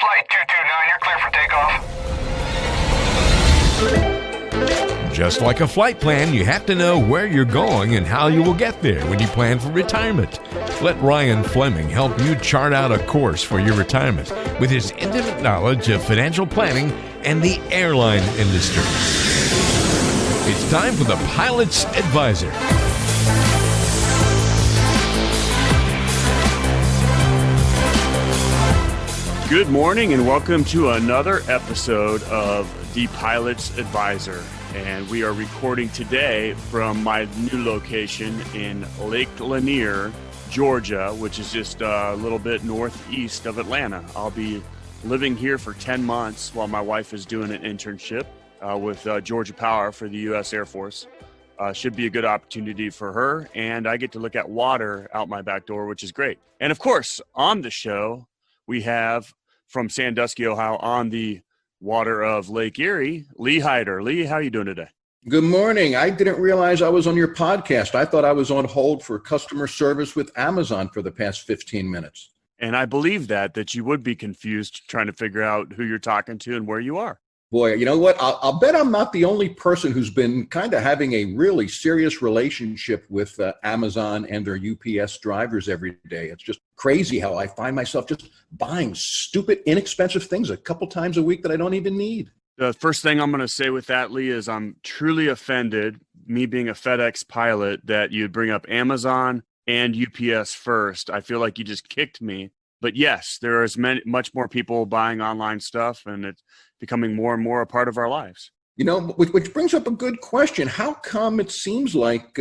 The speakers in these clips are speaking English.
Flight 229, you're clear for takeoff. Just like a flight plan, you have to know where you're going and how you will get there when you plan for retirement. Let Ryan Fleming help you chart out a course for your retirement with his intimate knowledge of financial planning and the airline industry. It's time for the Pilot's Advisor. Good morning and welcome to another episode of the Pilot's Advisor. And we are recording today from my new location in Lake Lanier, Georgia, which is just a little bit northeast of Atlanta. I'll be living here for 10 months while my wife is doing an internship with Georgia Power for the U.S. Air Force. Should be a good opportunity for her, and I get to look at water out my back door, which is great. And of course, on the show, we have from Sandusky, Ohio, on the water of Lake Erie, Lee Hyder. Lee, how are you doing today? Good morning. I didn't realize I was on your podcast. I thought I was on hold for customer service with Amazon for the past 15 minutes. And I believe that you would be confused trying to figure out who you're talking to and where you are. Boy, you know what? I'll bet I'm not the only person who's been kind of having a really serious relationship with Amazon and their UPS drivers every day. It's just crazy how I find myself just buying stupid, inexpensive things a couple times a week that I don't even need. The first thing I'm going to say with that, Lee, is I'm truly offended, me being a FedEx pilot, that you'd bring up Amazon and UPS first. I feel like you just kicked me. But yes, there is much more people buying online stuff, and it's becoming more and more a part of our lives. You know, which brings up a good question. How come it seems like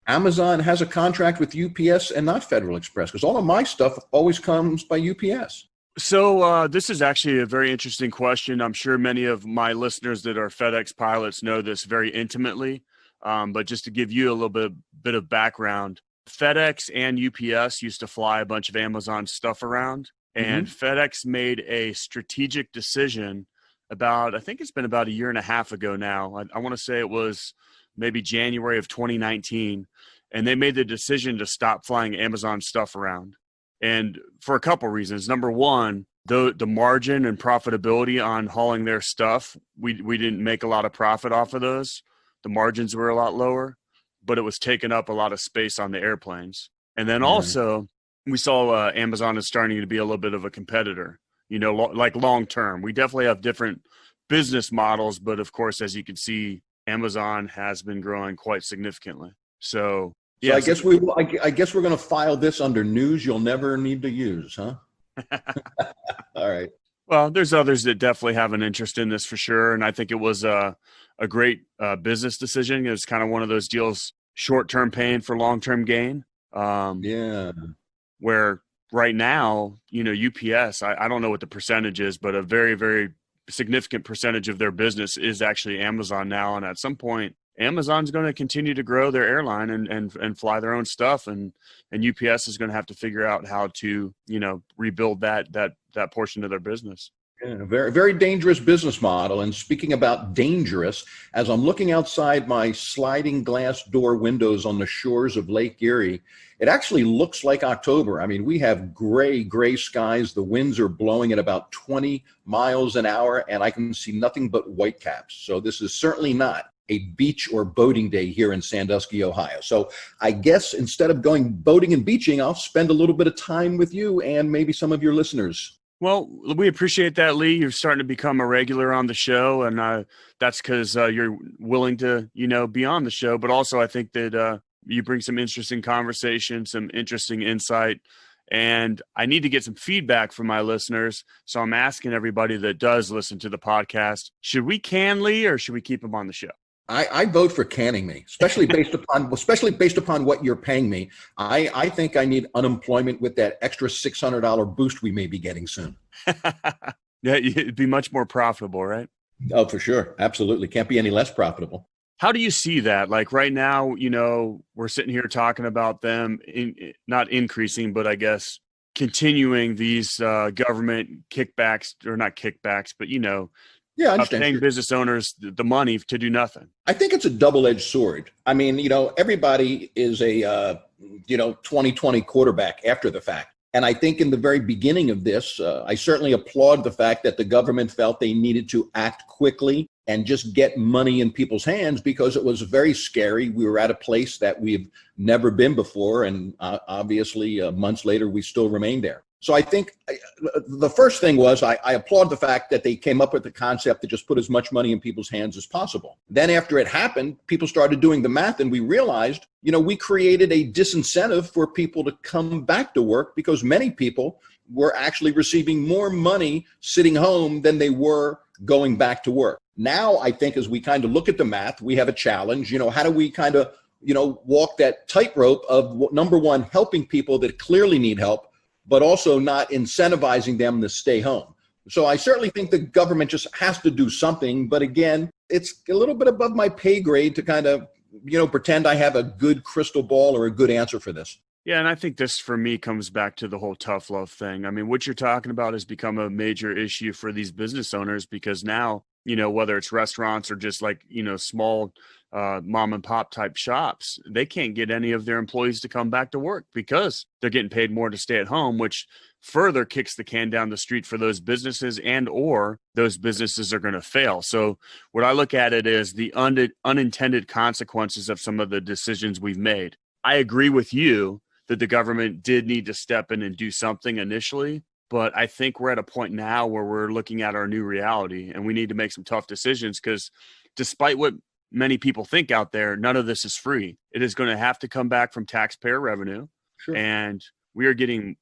Amazon has a contract with UPS and not Federal Express? Because all of my stuff always comes by UPS. So this is actually a very interesting question. I'm sure many of my listeners that are FedEx pilots know this very intimately. But just to give you a little bit of background, FedEx and UPS used to fly a bunch of Amazon stuff around, and FedEx made a strategic decision I think it's been about a year and a half ago now. I want to say it was maybe January of 2019, and they made the decision to stop flying Amazon stuff around. And for a couple reasons. Number one, the margin and profitability on hauling their stuff, we didn't make a lot of profit off of those. The margins were a lot lower, but it was taking up a lot of space on the airplanes. And then also we saw Amazon is starting to be a little bit of a competitor, you know, like long term. We definitely have different business models, but of course, as you can see, Amazon has been growing quite significantly. So yeah, I guess we're going to file this under news you'll never need to use, huh? All right. Well, there's others that definitely have an interest in this for sure. And I think it was a great business decision. It's kind of one of those deals, short-term pain for long-term gain. Where right now, you know, UPS, I don't know what the percentage is, but a very, very significant percentage of their business is actually Amazon now. And at some point, Amazon's going to continue to grow their airline and fly their own stuff. And UPS is going to have to figure out how to, you know, rebuild that portion of their business. Yeah, very, very dangerous business model. And speaking about dangerous, as I'm looking outside my sliding glass door windows on the shores of Lake Erie, it actually looks like October. I mean, we have gray skies. The winds are blowing at about 20 miles an hour, and I can see nothing but whitecaps. So this is certainly not a beach or boating day here in Sandusky, Ohio. So I guess instead of going boating and beaching, I'll spend a little bit of time with you and maybe some of your listeners. Well, we appreciate that, Lee. You're starting to become a regular on the show, and that's because you're willing to, you know, be on the show. But also, I think that you bring some interesting conversation, some interesting insight, and I need to get some feedback from my listeners. So I'm asking everybody that does listen to the podcast: should we can Lee, or should we keep him on the show? I vote for canning me, especially based upon what you're paying me. I think I need unemployment with that extra $600 boost we may be getting soon. Yeah, it'd be much more profitable, right? Oh, for sure. Absolutely. Can't be any less profitable. How do you see that? Like right now, you know, we're sitting here talking about them not increasing, but I guess continuing these government kickbacks, or not kickbacks, but, you know, Yeah, I understand. Paying business owners the money to do nothing. I think it's a double-edged sword. I mean, everybody is a 2020 quarterback after the fact. And I think in the very beginning of this, I certainly applaud the fact that the government felt they needed to act quickly and just get money in people's hands, because it was very scary. We were at a place that we've never been before. And obviously, months later, we still remain there. So I think the first thing was I applaud the fact that they came up with the concept to just put as much money in people's hands as possible. Then after it happened, people started doing the math, and we realized, we created a disincentive for people to come back to work, because many people were actually receiving more money sitting home than they were going back to work. Now, I think as we kind of look at the math, we have a challenge. How do we kind of, walk that tightrope of, number one, helping people that clearly need help, but also not incentivizing them to stay home. So I certainly think the government just has to do something. But again, it's a little bit above my pay grade to kind of, pretend I have a good crystal ball or a good answer for this. Yeah, and I think this, for me, comes back to the whole tough love thing. I mean, what you're talking about has become a major issue for these business owners, because now, whether it's restaurants or just like, small mom and pop type shops, they can't get any of their employees to come back to work because they're getting paid more to stay at home, which further kicks the can down the street for those businesses, and or those businesses are going to fail. So what I look at it is the unintended consequences of some of the decisions we've made. I agree with you that the government did need to step in and do something initially, but I think we're at a point now where we're looking at our new reality, and we need to make some tough decisions, because despite what many people think out there, none of this is free. It is going to have to come back from taxpayer revenue. Sure. And we are getting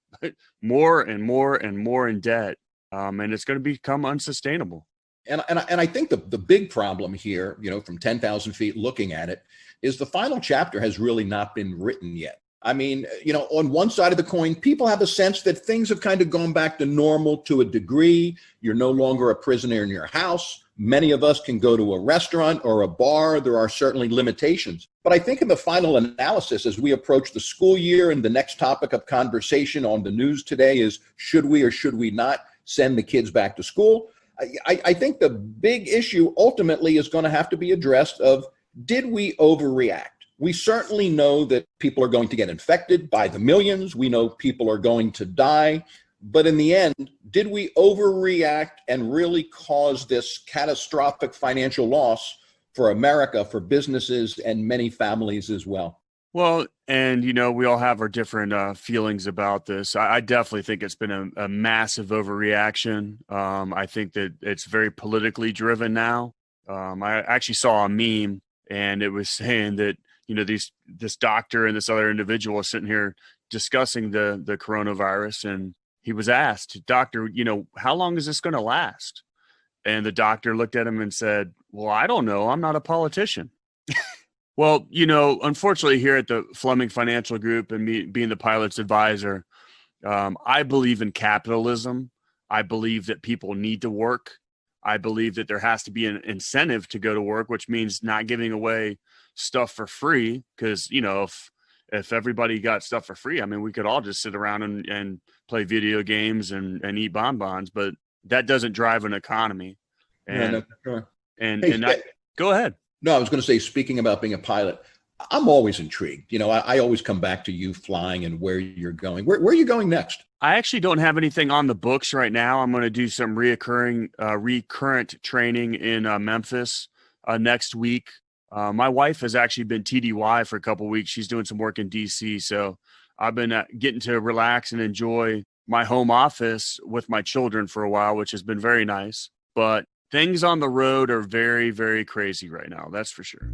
more and more and more in debt, and it's going to become unsustainable. And I think the big problem here, from 10,000 feet looking at it, is the final chapter has really not been written yet. I mean, on one side of the coin, people have a sense that things have kind of gone back to normal to a degree. You're no longer a prisoner in your house. Many of us can go to a restaurant or a bar. There are certainly limitations. But I think in the final analysis, as we approach the school year, and the next topic of conversation on the news today is, should we or should we not send the kids back to school? I think the big issue ultimately is going to have to be addressed of, did we overreact? We certainly know that people are going to get infected by the millions. We know people are going to die. But in the end, did we overreact and really cause this catastrophic financial loss for America, for businesses, and many families as well? Well, and, we all have our different feelings about this. I definitely think it's been a massive overreaction. I think that it's very politically driven now. I actually saw a meme, and it was saying that, this doctor and this other individual was sitting here discussing the coronavirus, and he was asked, "Doctor, how long is this going to last?" And the doctor looked at him and said, "Well, I don't know. I'm not a politician." Well, unfortunately, here at the Fleming Financial Group, and me being the pilot's advisor, I believe in capitalism. I believe that people need to work. I believe that there has to be an incentive to go to work, which means not giving away stuff for free. Because, if everybody got stuff for free, I mean, we could all just sit around and play video games and eat bonbons, but that doesn't drive an economy. And, sure. Go ahead. No, I was going to say, speaking about being a pilot, I'm always intrigued. I always come back to you flying and where you're going. Where are you going next? I actually don't have anything on the books right now. I'm going to do some recurrent training in Memphis next week. My wife has actually been TDY for a couple of weeks. She's doing some work in DC. So I've been getting to relax and enjoy my home office with my children for a while, which has been very nice. But things on the road are very, very crazy right now. That's for sure.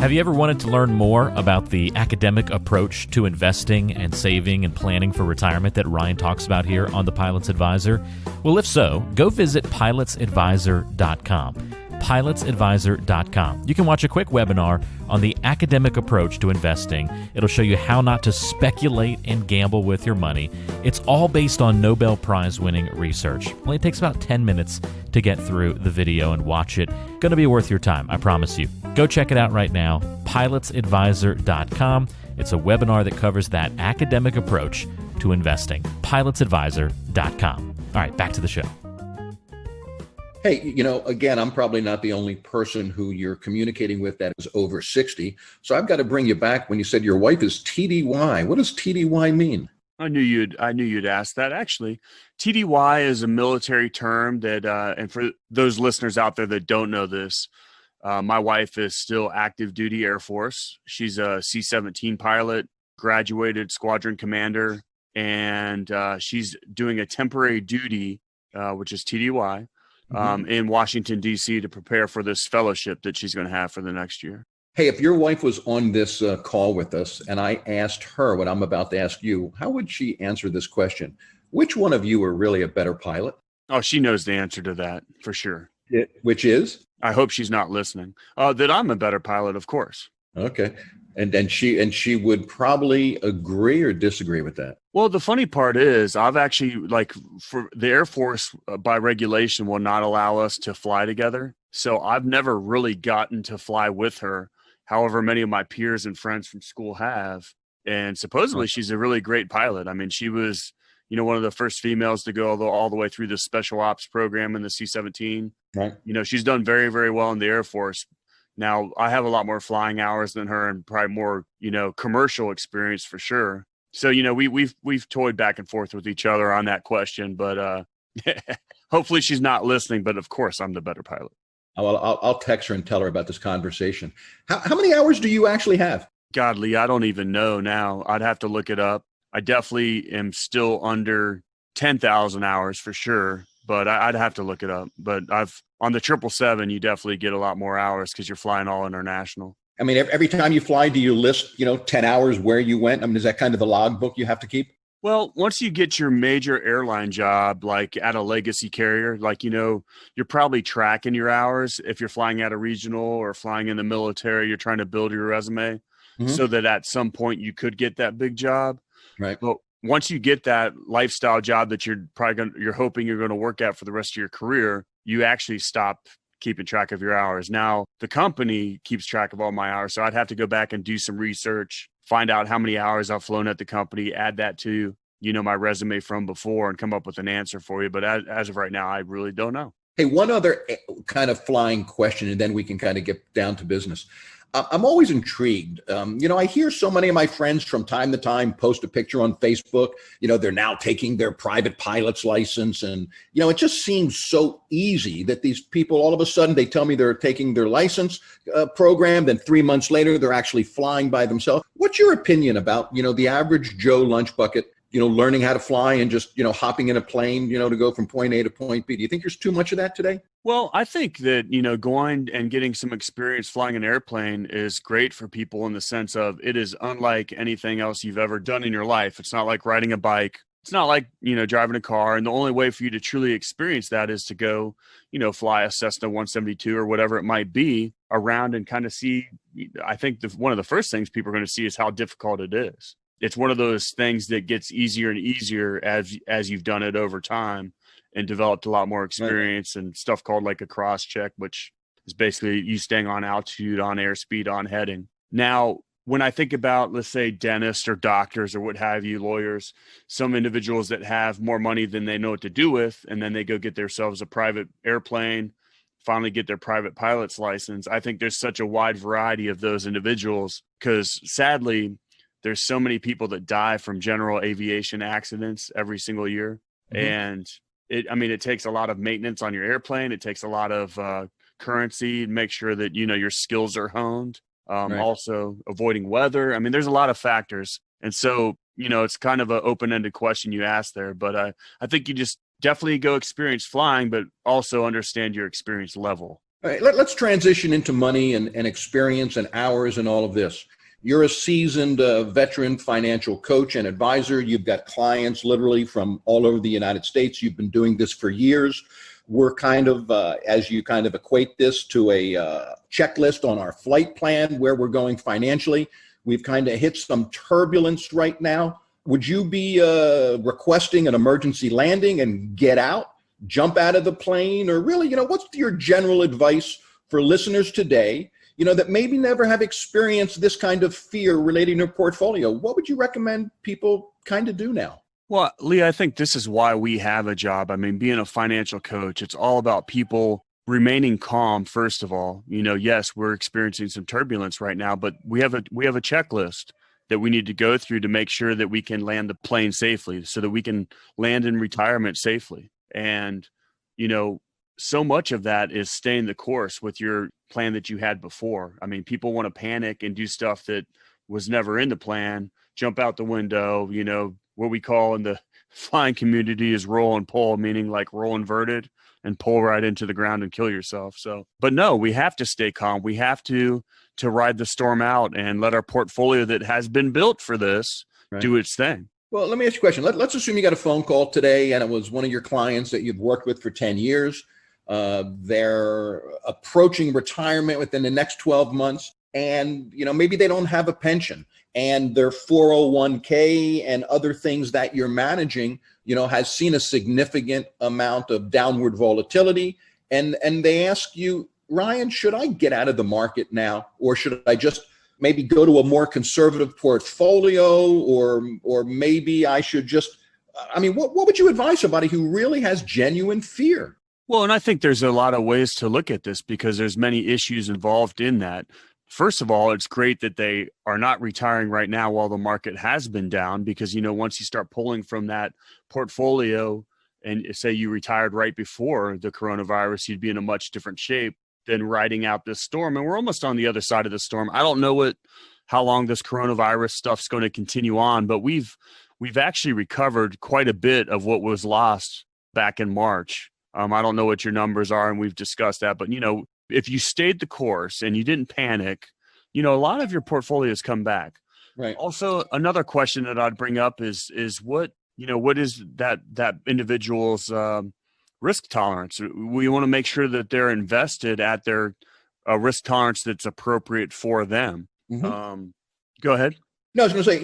Have you ever wanted to learn more about the academic approach to investing and saving and planning for retirement that Ryan talks about here on The Pilot's Advisor? Well, if so, go visit pilotsadvisor.com. pilotsadvisor.com. You can watch a quick webinar on the academic approach to investing. It'll show you how not to speculate and gamble with your money. It's all based on Nobel Prize winning research. Only takes about 10 minutes to get through the video and watch it. Going to be worth your time, I promise you. Go check it out right now, pilotsadvisor.com. It's a webinar that covers that academic approach to investing. pilotsadvisor.com. All right, back to the show. Hey, again, I'm probably not the only person who you're communicating with that is over 60. So I've got to bring you back when you said your wife is TDY. What does TDY mean? I knew you'd ask that. Actually, TDY is a military term that, and for those listeners out there that don't know this, my wife is still active duty Air Force. She's a C-17 pilot, graduated squadron commander, and she's doing a temporary duty, which is TDY, in Washington, D.C. to prepare for this fellowship that she's going to have for the next year. Hey, if your wife was on this call with us and I asked her what I'm about to ask you, how would she answer this question? Which one of you are really a better pilot? Oh, she knows the answer to that for sure. Which is? I hope she's not listening. That I'm a better pilot, of course. Okay. And she would probably agree or disagree with that. Well, the funny part is I've actually, like, for the Air Force by regulation will not allow us to fly together. So I've never really gotten to fly with her. However, many of my peers and friends from school have. And supposedly she's a really great pilot. I mean, she was, one of the first females to go all the way through the special ops program in the C-17. Right. She's done very, very well in the Air Force. Now, I have a lot more flying hours than her and probably more, commercial experience for sure. So, we've toyed back and forth with each other on that question, but hopefully she's not listening. But of course, I'm the better pilot. Well, I'll text her and tell her about this conversation. How many hours do you actually have? God, Lee, I don't even know now. I'd have to look it up. I definitely am still under 10,000 hours for sure, but I'd have to look it up. But on the 777, you definitely get a lot more hours because you're flying all international. I mean, every time you fly, do you list, 10 hours where you went? I mean, is that kind of the logbook you have to keep? Well, once you get your major airline job, like at a legacy carrier, like, you're probably tracking your hours. If you're flying at a regional or flying in the military, you're trying to build your resume so that at some point you could get that big job. Right. But once you get that lifestyle job that you're hoping you're going to work at for the rest of your career, you actually stop keeping track of your hours. Now, the company keeps track of all my hours. So I'd have to go back and do some research, find out how many hours I've flown at the company, add that to, my resume from before and come up with an answer for you. But as of right now, I really don't know. Hey, one other kind of flying question, and then we can kind of get down to business. I'm always intrigued. I hear so many of my friends from time to time post a picture on Facebook. They're now taking their private pilot's license. And, it just seems so easy that these people, all of a sudden, they tell me they're taking their license program. Then 3 months later, they're actually flying by themselves. What's your opinion about, the average Joe lunch bucket, learning how to fly and just, hopping in a plane, to go from point A to point B? Do you think there's too much of that today? Well, I think that, going and getting some experience flying an airplane is great for people in the sense of it is unlike anything else you've ever done in your life. It's not like riding a bike. It's not like, driving a car. And the only way for you to truly experience that is to go, fly a Cessna 172 or whatever it might be around and kind of see. I think one of the first things people are going to see is how difficult it is. It's one of those things that gets easier and easier as you've done it over time and developed a lot more experience and stuff called like a cross check, which is basically you staying on altitude, on airspeed, on heading. Now, when I think about, let's say, dentists or doctors or what have you, lawyers, some individuals that have more money than they know what to do with, and then they go get themselves a private airplane, finally get their private pilot's license. I think there's such a wide variety of those individuals because sadly, there's so many people that die from general aviation accidents every single year. And it takes a lot of maintenance on your airplane. It takes a lot of currency to make sure that, your skills are honed. Also avoiding weather. I mean, there's a lot of factors. And so, it's kind of an open-ended question you asked there, but I think you just definitely go experience flying, but also understand your experience level. All right, let's transition into money and experience and hours and all of this. You're a seasoned veteran financial coach and advisor. You've got clients literally from all over the United States. You've been doing this for years. We're kind of, as you kind of equate this to a checklist on our flight plan, where we're going financially. We've kind of hit some turbulence right now. Would you be requesting an emergency landing and get out, jump out of the plane? Or really, what's your general advice for listeners today, that maybe never have experienced this kind of fear relating to portfolio? What would you recommend people kind of do now? Well, Lee, I think this is why we have a job. I mean, being a financial coach, it's all about people remaining calm. First of all, yes, we're experiencing some turbulence right now, but we have a checklist. that we need to go through to make sure that we can land the plane safely, so that we can land in retirement safely. And, so much of that is staying the course with your plan that you had before. I mean, people want to panic and do stuff that was never in the plan, jump out the window, what we call in the flying community is roll and pull, meaning like roll inverted and pull right into the ground and kill yourself. So, but no, we have to stay calm. We have to ride the storm out and let our portfolio that has been built for this do its thing. Well, let me ask you a question. Let's assume you got a phone call today and it was one of your clients that you've worked with for 10 years. They're approaching retirement within the next 12 months. And, maybe they don't have a pension, and their 401k and other things that you're managing, has seen a significant amount of downward volatility. And they ask you, Ryan, should I get out of the market now, or should I just maybe go to a more conservative portfolio, or maybe I should just, what would you advise somebody who really has genuine fear? Well, and I think there's a lot of ways to look at this, because there's many issues involved in that. First of all, it's great that they are not retiring right now while the market has been down, because, once you start pulling from that portfolio and say you retired right before the coronavirus, you'd be in a much different shape than riding out this storm. And we're almost on the other side of the storm. I don't know how long this coronavirus stuff's going to continue on, but we've actually recovered quite a bit of what was lost back in March. I don't know what your numbers are, and we've discussed that, but if you stayed the course and you didn't panic, a lot of your portfolios come back. Right. Also, another question that I'd bring up is what is that individual's risk tolerance? We want to make sure that they're invested at their risk tolerance that's appropriate for them. Mm-hmm. Go ahead. No, I was going to say,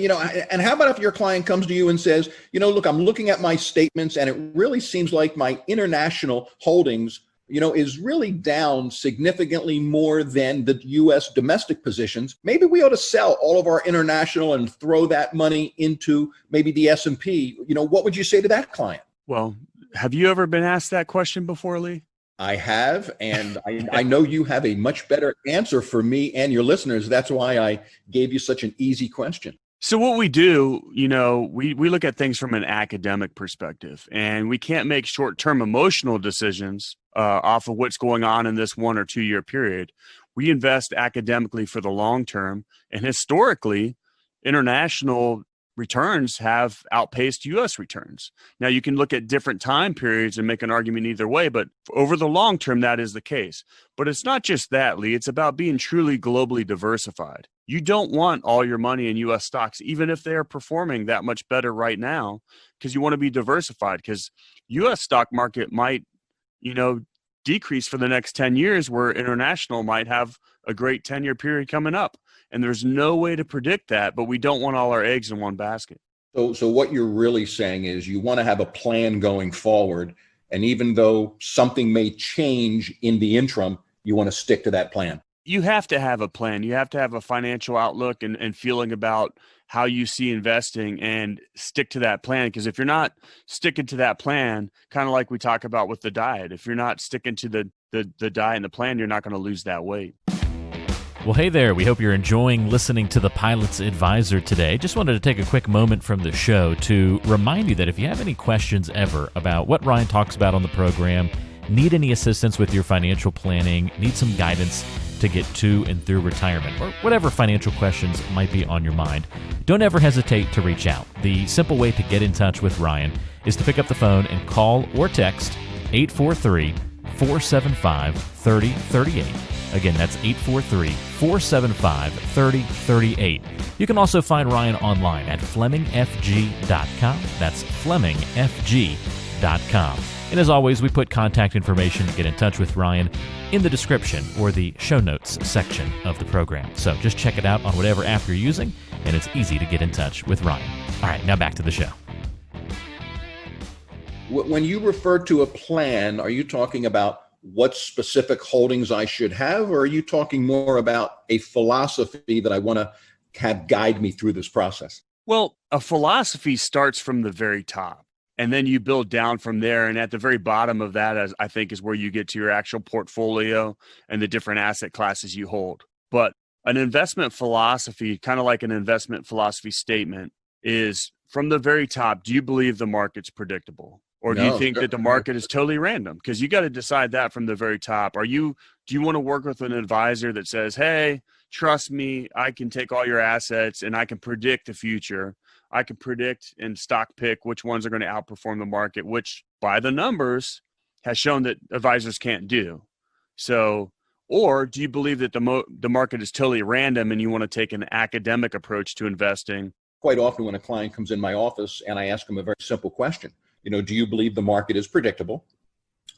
and how about if your client comes to you and says, look, I'm looking at my statements and it really seems like my international holdings is really down significantly more than the U.S. domestic positions. Maybe we ought to sell all of our international and throw that money into maybe the S&P. What would you say to that client? Well, have you ever been asked that question before, Lee? I have, and I know you have a much better answer for me and your listeners. That's why I gave you such an easy question. So what we do, we look at things from an academic perspective, and we can't make short-term emotional decisions off of what's going on in this 1 or 2 year period. We invest academically for the long term, and historically, international returns have outpaced U.S. returns. Now, you can look at different time periods and make an argument either way, but over the long term, that is the case. But it's not just that, Lee. It's about being truly globally diversified. You don't want all your money in U.S. stocks, even if they're performing that much better right now, because you want to be diversified, because U.S. stock market might, decrease for the next 10 years, where international might have a great 10-year period coming up. And there's no way to predict that, but we don't want all our eggs in one basket. So what you're really saying is you want to have a plan going forward. And even though something may change in the interim, you want to stick to that plan. You have to have a plan. You have to have a financial outlook and feeling about how you see investing, and stick to that plan. Because if you're not sticking to that plan, kind of like we talk about with the diet, if you're not sticking to the diet and the plan, you're not going to lose that weight. Well, hey there. We hope you're enjoying listening to the Pilot's Advisor today. Just wanted to take a quick moment from the show to remind you that if you have any questions ever about what Ryan talks about on the program, need any assistance with your financial planning, need some guidance to get to and through retirement, or whatever financial questions might be on your mind, don't ever hesitate to reach out. The simple way to get in touch with Ryan is to pick up the phone and call or text 843-475-3038. Again, that's 843-475-3038. You can also find Ryan online at FlemingFG.com. That's FlemingFG.com. And as always, we put contact information to get in touch with Ryan in the description or the show notes section of the program. So just check it out on whatever app you're using, and it's easy to get in touch with Ryan. All right, now back to the show. When you refer to a plan, are you talking about what specific holdings I should have, or are you talking more about a philosophy that I want to have guide me through this process? Well, a philosophy starts from the very top, and then you build down from there. And at the very bottom of that, I think, is where you get to your actual portfolio and the different asset classes you hold. But an investment philosophy, kind of like an investment philosophy statement, is from the very top, do you believe the market's predictable? Or do you No, think that the market is totally random? Because you got to decide that from the very top. Do you want to work with an advisor that says, hey, trust me, I can take all your assets and I can predict the future. I can predict and stock pick which ones are going to outperform the market, which by the numbers has shown that advisors can't do. So, or do you believe that the market is totally random and you want to take an academic approach to investing? Quite often when a client comes in my office and I ask them a very simple question, do you believe the market is predictable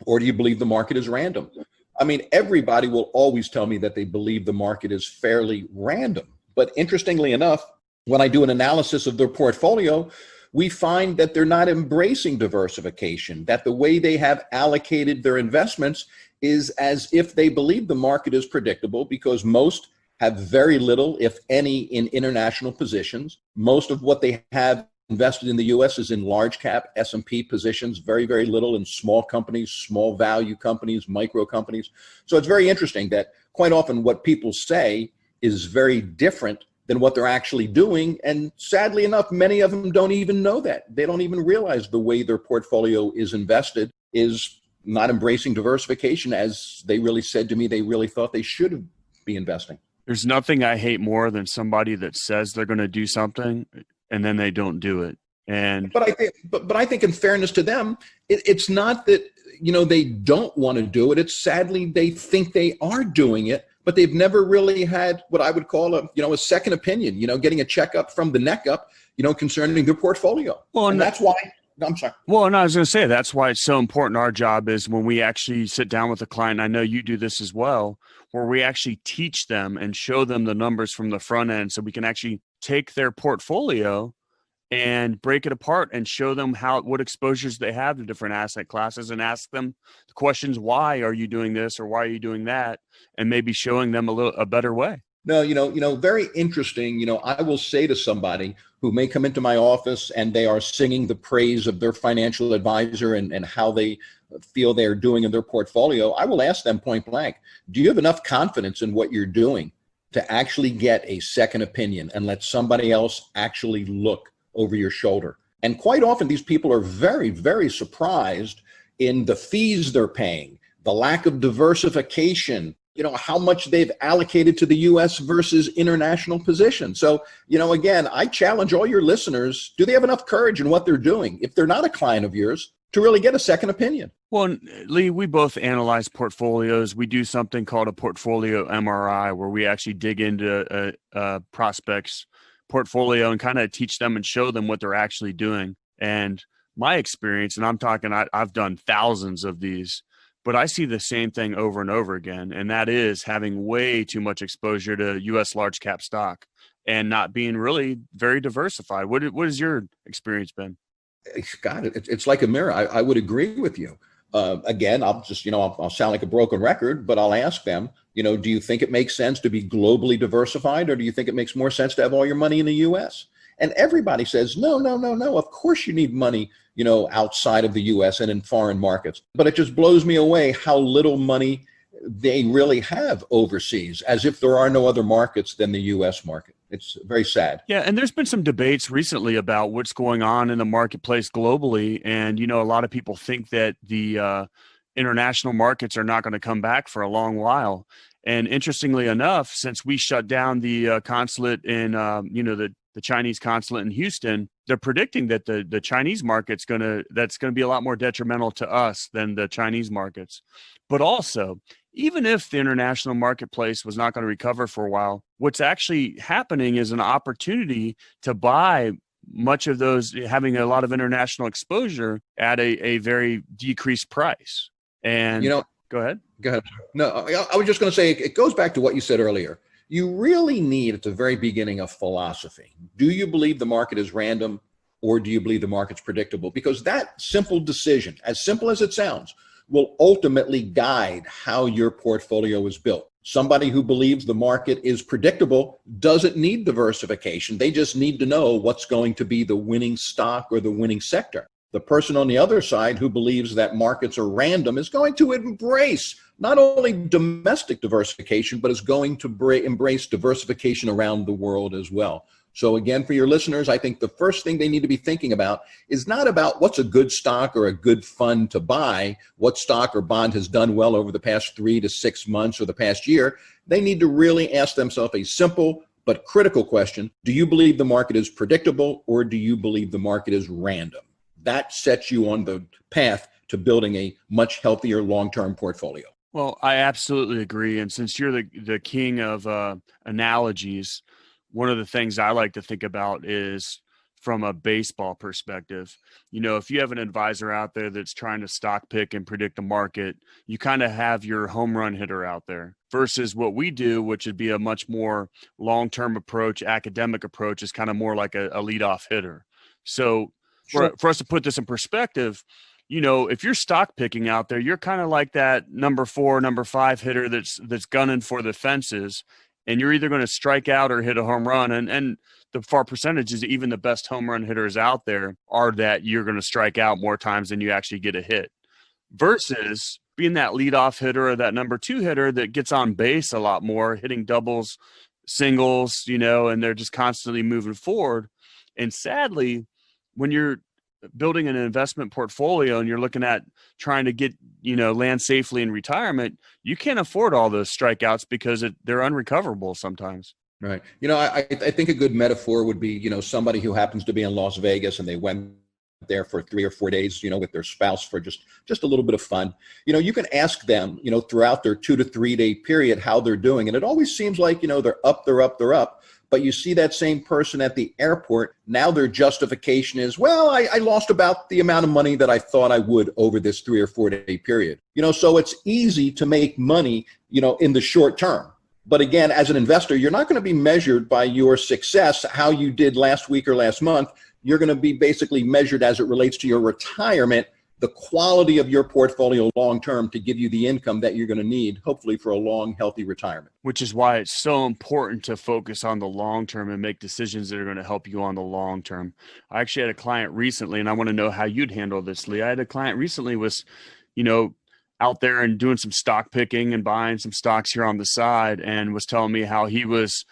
or do you believe the market is random? I mean, everybody will always tell me that they believe the market is fairly random. But interestingly enough, when I do an analysis of their portfolio, we find that they're not embracing diversification, that the way they have allocated their investments is as if they believe the market is predictable, because most have very little, if any, in international positions. Most of what they have invested in the U.S. is in large cap S&P positions, very, very little in small companies, small value companies, micro companies. So it's very interesting that quite often what people say is very different than what they're actually doing. And sadly enough, many of them don't even know that. They don't even realize the way their portfolio is invested is not embracing diversification as they really said to me they really thought they should be investing. There's nothing I hate more than somebody that says they're going to do something and then they don't do it. But I think in fairness to them, it's not that, they don't want to do it. It's sadly they think they are doing it, but they've never really had what I would call a second opinion, getting a checkup from the neck up, concerning their portfolio. Well, and that's why. No, I'm sorry. Well, and I was going to say, that's why it's so important. Our job is when we actually sit down with a client, I know you do this as well, where we actually teach them and show them the numbers from the front end so we can actually take their portfolio and break it apart and show them what exposures they have to different asset classes and ask them the questions, why are you doing this or why are you doing that? And maybe showing them a better way. No, very interesting. I will say to somebody who may come into my office and they are singing the praise of their financial advisor and how they feel they're doing in their portfolio, I will ask them point blank, do you have enough confidence in what you're doing to actually get a second opinion and let somebody else actually look over your shoulder? And quite often these people are very, very surprised in the fees they're paying, the lack of diversification, how much they've allocated to the U.S. versus international position. So, again, I challenge all your listeners, do they have enough courage in what they're doing, if they're not a client of yours, to really get a second opinion? Well, Lee, we both analyze portfolios. We do something called a portfolio MRI, where we actually dig into a prospect's portfolio and kind of teach them and show them what they're actually doing. And my experience, and I'm talking, I've done thousands of these, but I see the same thing over and over again, and that is having way too much exposure to U.S. large cap stock and not being really very diversified. What has your experience been? God, it's like a mirror. I would agree with you. Again, I'll just, I'll sound like a broken record, but I'll ask them, do you think it makes sense to be globally diversified, or do you think it makes more sense to have all your money in the U.S.? And everybody says, no. Of course you need money, outside of the U.S. and in foreign markets. But it just blows me away how little money they really have overseas, as if there are no other markets than the U.S. market. It's very sad. Yeah, and there's been some debates recently about what's going on in the marketplace globally. And, a lot of people think that the international markets are not going to come back for a long while. And interestingly enough, since we shut down the consulate in, the Chinese consulate in Houston, they're predicting that the Chinese market's that's going to be a lot more detrimental to us than the Chinese markets. But also, even if the international marketplace was not going to recover for a while, what's actually happening is an opportunity to buy much of those, having a lot of international exposure at a very decreased price. And go ahead. No, I was just going to say, it goes back to what you said earlier. You really need, at the very beginning, a philosophy. Do you believe the market is random, or do you believe the market's predictable? Because that simple decision, as simple as it sounds, will ultimately guide how your portfolio is built. Somebody who believes the market is predictable doesn't need diversification. They just need to know what's going to be the winning stock or the winning sector. The person on the other side who believes that markets are random is going to embrace not only domestic diversification, but is going to embrace diversification around the world as well. So again, for your listeners, I think the first thing they need to be thinking about is not about what's a good stock or a good fund to buy, what stock or bond has done well over the past 3 to 6 months or the past year. They need to really ask themselves a simple but critical question. Do you believe the market is predictable, or do you believe the market is random? That sets you on the path to building a much healthier long-term portfolio. Well, I absolutely agree. And since you're the king of analogies, one of the things I like to think about is from a baseball perspective. You know, if you have an advisor out there that's trying to stock pick and predict the market, you kind of have your home run hitter out there versus what we do, which would be a much more long-term approach, academic approach, is kind of more like a leadoff hitter. So for us to put this in perspective, you know, if you're stock picking out there, you're kind of like that number 4, number 5 hitter that's gunning for the fences, and you're either going to strike out or hit a home run. And the far percentages, even the best home run hitters out there, are that you're going to strike out more times than you actually get a hit, versus being that leadoff hitter or that number 2 hitter that gets on base a lot more, hitting doubles, singles, you know, and they're just constantly moving forward. And sadly, when you're building an investment portfolio and you're looking at trying to get, you know, land safely in retirement, you can't afford all those strikeouts because they're unrecoverable sometimes. Right. You know, I think a good metaphor would be, you know, somebody who happens to be in Las Vegas and they went there for 3 or 4 days, you know, with their spouse for just a little bit of fun. You know, you can ask them, you know, throughout their 2 to 3 day period how they're doing. And it always seems like, you know, they're up. But you see that same person at the airport. Now their justification is, well, I lost about the amount of money that I thought I would over this 3 or 4 day period. You know, so it's easy to make money, you know, in the short term. But again, as an investor, you're not going to be measured by your success, how you did last week or last month. You're going to be basically measured as it relates to your retirement, the quality of your portfolio long-term to give you the income that you're going to need, hopefully, for a long, healthy retirement. Which is why it's so important to focus on the long-term and make decisions that are going to help you on the long-term. I actually had a client recently, and I want to know how you'd handle this, Lee. I had a client recently was, you know, out there and doing some stock picking and buying some stocks here on the side, and was telling me how he was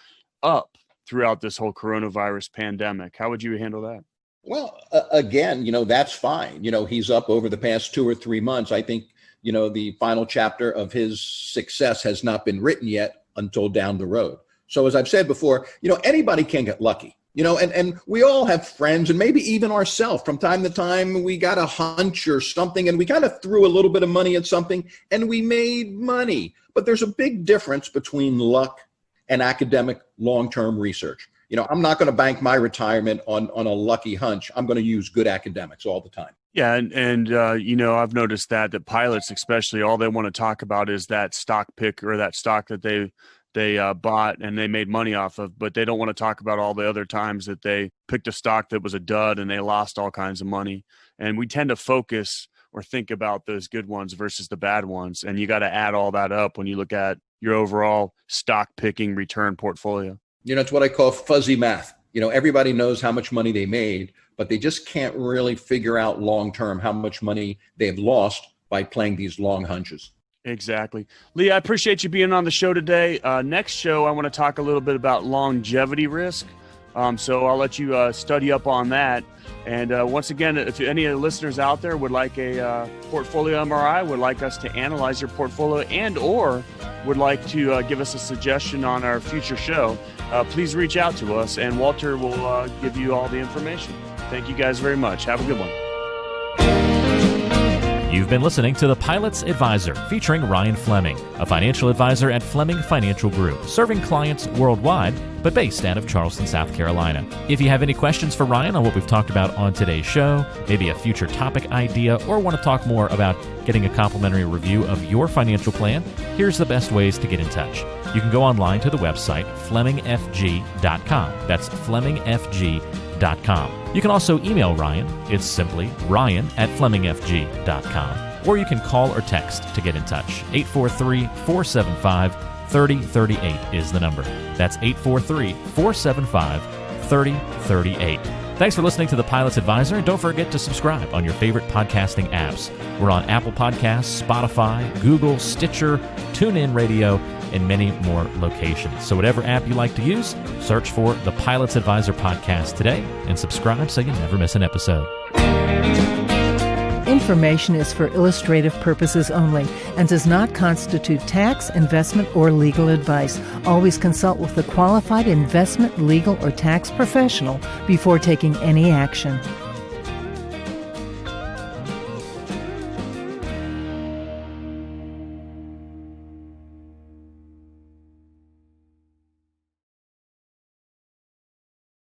up throughout this whole coronavirus pandemic. How would you handle that? Well, again, you know, that's fine. You know, he's up over the past 2 or 3 months. I think, you know, the final chapter of his success has not been written yet until down the road. So as I've said before, you know, anybody can get lucky, you know, and we all have friends, and maybe even ourselves from time to time, we got a hunch or something and we kind of threw a little bit of money at something and we made money. But there's a big difference between luck and academic long-term research. You know, I'm not going to bank my retirement on a lucky hunch. I'm going to use good academics all the time. Yeah. And you know, I've noticed that pilots, especially, all they want to talk about is that stock pick or that stock that they bought and they made money off of, but they don't want to talk about all the other times that they picked a stock that was a dud and they lost all kinds of money. And we tend to focus or think about those good ones versus the bad ones. And you got to add all that up when you look at your overall stock picking return portfolio. You know, it's what I call fuzzy math. You know, everybody knows how much money they made, but they just can't really figure out long-term how much money they've lost by playing these long hunches. Exactly. Lee, I appreciate you being on the show today. Next show, I want to talk a little bit about longevity risk. So I'll let you study up on that. And once again, if any of the listeners out there would like a portfolio MRI, would like us to analyze your portfolio, and or would like to give us a suggestion on our future show, please reach out to us, and Walter will give you all the information. Thank you guys very much. Have a good one. You've been listening to The Pilot's Advisor, featuring Ryan Fleming, a financial advisor at Fleming Financial Group, serving clients worldwide, but based out of Charleston, South Carolina. If you have any questions for Ryan on what we've talked about on today's show, maybe a future topic idea, or want to talk more about getting a complimentary review of your financial plan, here's the best ways to get in touch. You can go online to the website FlemingFG.com. That's FlemingFG.com. You can also email Ryan. It's simply Ryan@FlemingFG.com. Or you can call or text to get in touch. 843-475-3038 is the number. That's 843-475-3038. Thanks for listening to The Pilot's Advisor, and don't forget to subscribe on your favorite podcasting apps. We're on Apple Podcasts, Spotify, Google, Stitcher, TuneIn Radio, and many more locations. So whatever app you like to use, search for The Pilot's Advisor podcast today and subscribe so you never miss an episode. Information is for illustrative purposes only and does not constitute tax, investment, or legal advice. Always consult with a qualified investment, legal, or tax professional before taking any action.